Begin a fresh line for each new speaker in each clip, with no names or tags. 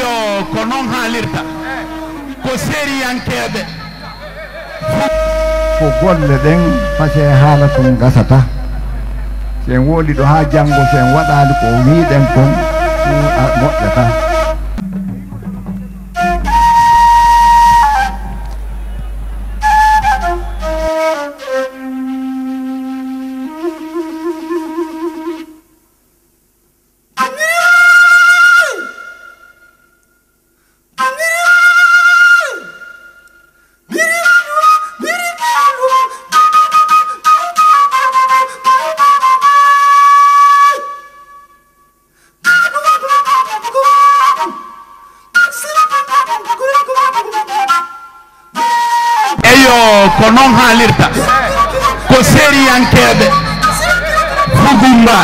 eyo ko non haalirta ko seriyankeɓe
ko golle ɗen pase haala kon gasata sen woodi ɗo ha janngo sen waɗali ko wiiɗen kon moƴƴata
ko non haalirta ko seriyankeɓe fugumba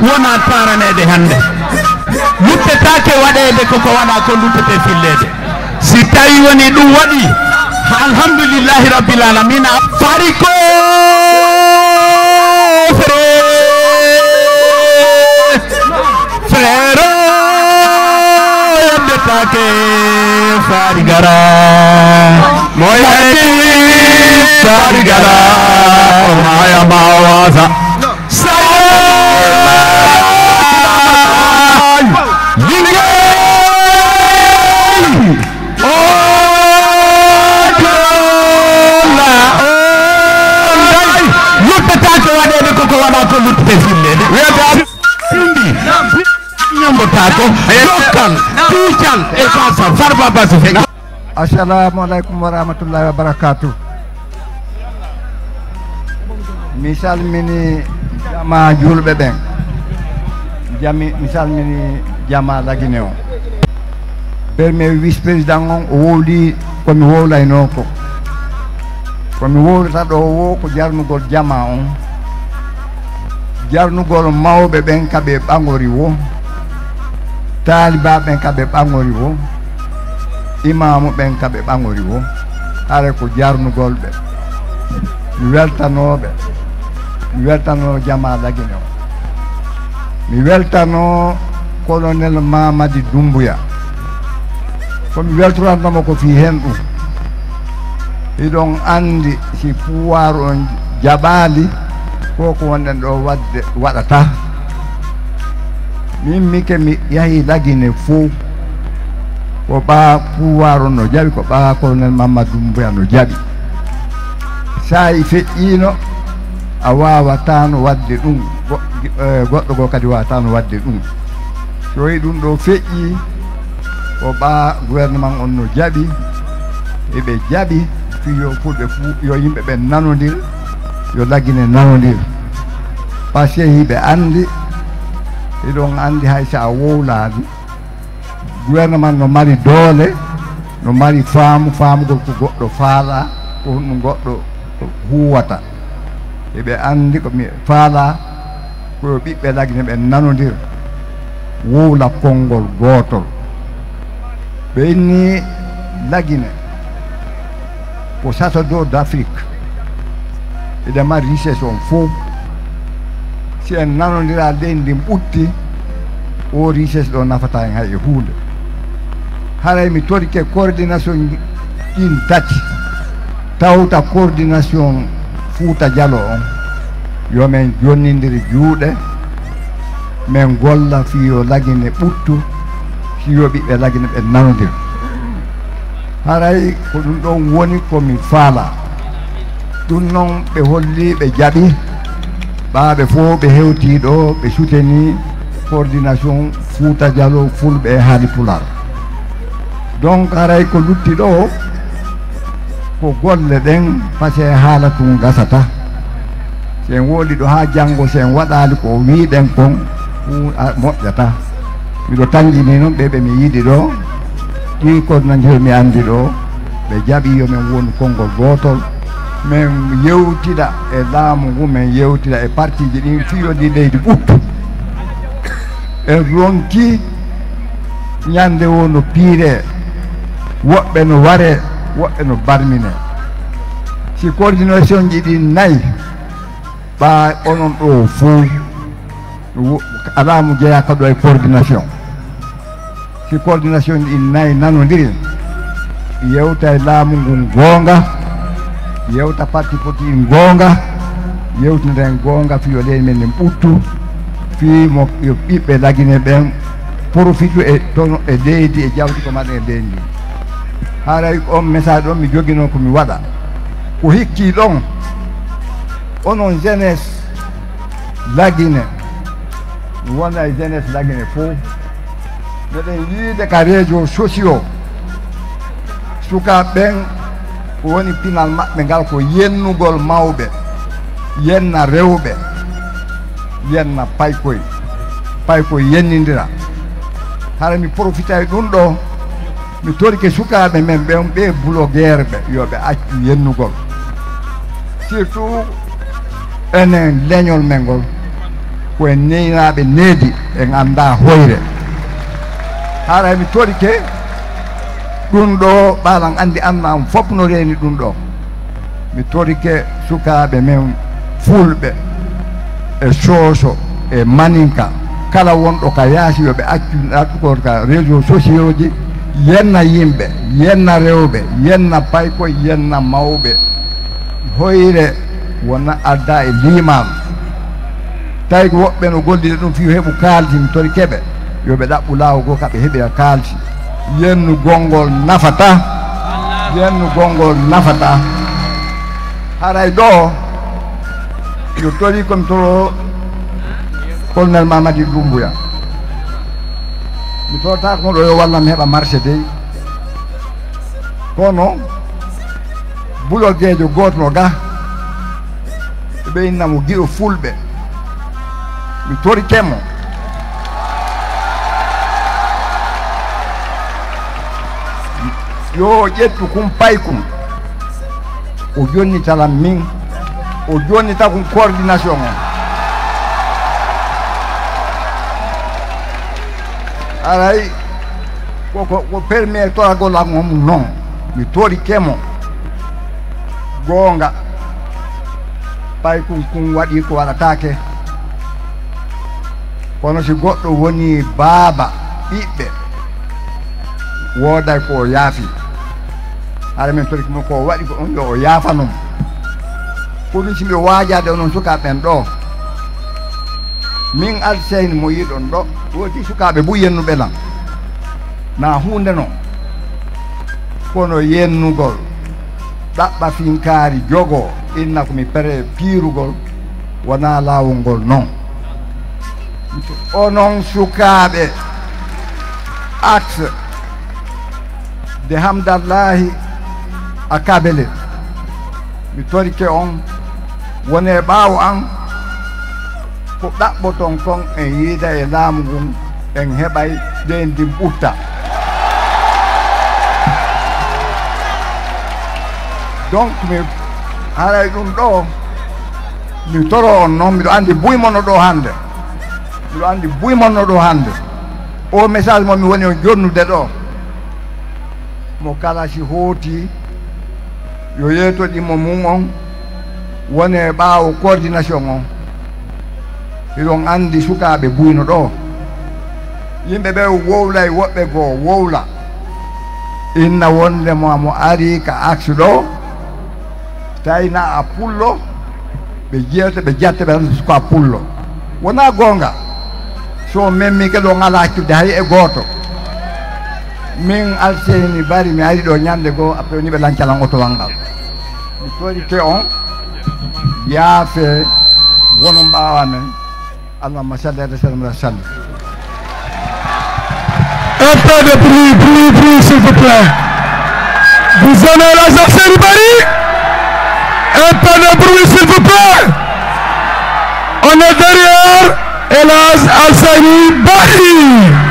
wona taranede hande luttetake waɗede koko waɗa ko luttete fillede si tawi woni ɗum waɗi alhamdulillahi rabbil alamina fari ko frère yaddetake fari gara moy Sarigala, Maya Mawaza, Assalamualaikum warahmatullahi wabarakatuh. Misal mini jama julɓe ɓen misal mini jama la Guinée o premier vice président on o wowli komi wowlayno ko komi wowlata ɗo wo ko jarnugol jama on jarnugol mawɓe ɓen kaɓe ɓagori wo taaliba ɓen kaɓe ɓagori wo imamu ɓen kaɓe ɓagori wo hare ko jarnugol ɓe mi weltanoɓe mi weltano jama la Guinée o mi weltano colonel Mamadi Doumbouya ko mi weltorantamo ko fi hen ɗum iɗon andi si pouvoir on jaɓali ko wonɗen ɗo wadde waɗata min mike mi yahi la Guinée fo ko ɓa pouvoir on no jaɓi ko ɓa colonel Mamadi Doumbouya no jaɓi sa i feƴƴino a wawatano wadde ɗum goɗɗo go kadi wawatano wadde ɗum so yi ɗum ɗo feƴƴi ko ɓa gouvernement on no jaɓi eɓe jaɓi fi yo fulɓe fuu yo yimɓe ɓe nanodir yo La Guinée nanodir par ce que hiɓe andi eɗon andi hay sa wowlani gouvernement no mari doole no mari famugol ko goɗɗo faala ko ɗum goɗɗo huwata eɓe andi ko mi faala ko ɓiɓɓe La Guinée ɓe nanodir wowla konngol gotol ɓe inni La Guinée ko château d'Afrique eɗe mari richesse on fof si en nanodira leydi ndi ɓutti o richesse ɗo nafata en hay e hunde haray mi torike coordination ɗin tati tawta coordination Fouta Diallo on yo men jonnidiri juuɗe min golla fiyo La Guinée ɓuttu fiyo ɓiɓɓe La Guinée ɓe nanodir haray ko ɗum ɗon woni komi faala ɗum noon ɓe holli ɓe jaɓi ɓaɓe fof ɓe hewti ɗo ɓe souteni coordination Fouta Diallo Fulɓe Haali Pulaar donc haray ko lutti ɗo ko golle ɗen par ce que haala tun gasata sen wooli ɗo ha janngo sen waɗali ko wiiɗen kon moƴƴata miɗo tanjini noon ɓe ɓe mi yiɗi ɗo ɗi coordinateur mi andi ɗo ɓe jaɓi yomin woni konngol gotol min yewtida e laamu ngu min yewtida e parti ji ɗin fiyoɗi leydi ɓuttu en ronki ñande wo no piire woɓɓe no ware woɓɓe no barmine si coordination ji ɗi nayi ɓa onon ɗo fof alamu jeeyaka ɗo e coordination
si coordination ɗi nayi nanodiri yewta e laamu ngun goonga yewta parti poti goonga yewtiden goonga fiyo leydi men en ɓuttu fiimo yo ɓiɓɓe lagine ɓen profitu e toon e leydi e jawdi ko maɗen e leydi ndi haaray on message ɗon mi jogino komi waɗa ko hikki ɗon onon jeunesse lagine wona e jeunesse lagine fof meɗen yiide ka réseau sociaux sukaɓe ɓen ko woni pinal maɓɓe ngal ko yennugol mawɓe yenna rewɓe yenna paykoye yennidira hara mi profita e ɗum ɗo mi torike sukaɓe men ɓen ɓe blogueur ɓe yoɓe accu yennugol surtout enen leñol men ngol koye neynaɓe needi en anda hoyre hara mi torike ɗum ɗo ɓalan andi annam fof no reeni ɗum ɗo mi torike sukaɓe men fulɓe e sooso e maninka kala wonɗo ka yaasi yoɓe accu ɗaɗɗugol ka réseau sociaux ji yenna yimɓe yenna rewɓe yenna paykoye yenna mawɓe hoyre wona adda e limam tawi ko woɓɓe no gollide ɗum fi heɓu kaalti mi tori keɓe yoɓe ɗaɓɓu laawo goo kaɓe heeɓira kaalti yennu gongol nafata yennu gongol nafata haray ɗo yo tori komi toro colonel Mamadi Doumbouya mi torta ko ɗo yo wallam heɓa marché dey kono buloguejo goto no ga ɓe innamo Guiɗo Fulɓe mi tori kemo yo ƴettu kum paykum o jonnitalam min o jonnita kum coordination o aray ko permet toragol am mom non mi tori kemo gonga paykum kum waɗi ko waɗatake kono si goɗɗo woni baaba ɓiɓɓe wooday ko yaafi hara min tori ko waɗi ko on yo o yaafanom ko ɗum si mbiɗo waajade onon sukaɓen ɗo min Alseny mo yiɗon ɗo woodi sukaɓe bu yennuɓe lan na hunde no kono yennugol ɗaɓɓa finkaari jogo inna komi pere piirugol wona laawol ngol non onon sukaɓe axe de hamdallahi a kabele mi torike on wone ɓaawo an ko ɗaɓɓoton kon en yiida e laamu ngun en heɓay ɗendin ɓutta donc mi haray ɗum ɗo mi toro on noon miɗo andi buymono ɗo hande miɗo andi buymonno ɗo hande o message mo mi woni on jonnude ɗo mo kala si hooti yo yeytoɗimo mum on wone ɓaawo coordination on iɗon andi sukaɓe buyno ɗo yimɓe ɓe wowlay woɓɓe goo wowla inna wonde mo ari ka axe ɗo tawina a pullo ɓe jewte ɓe jatte ɓe tan suka pullo wona gonga so memmi ke ɗo ngala haccude hay e goto min Alseny Bari mi ari ɗo ñande goo après woni ɓe lancalan otowal ngal mi torike on yaafe wono mbawa men allahumma salli ala sayyidina salli.
Un peu de bruit, s'il vous plaît. Vous en avez Elhadj Alseny Bari? Un peu de bruit, s'il vous plaît. On est derrière Elhadj Alseny Bari.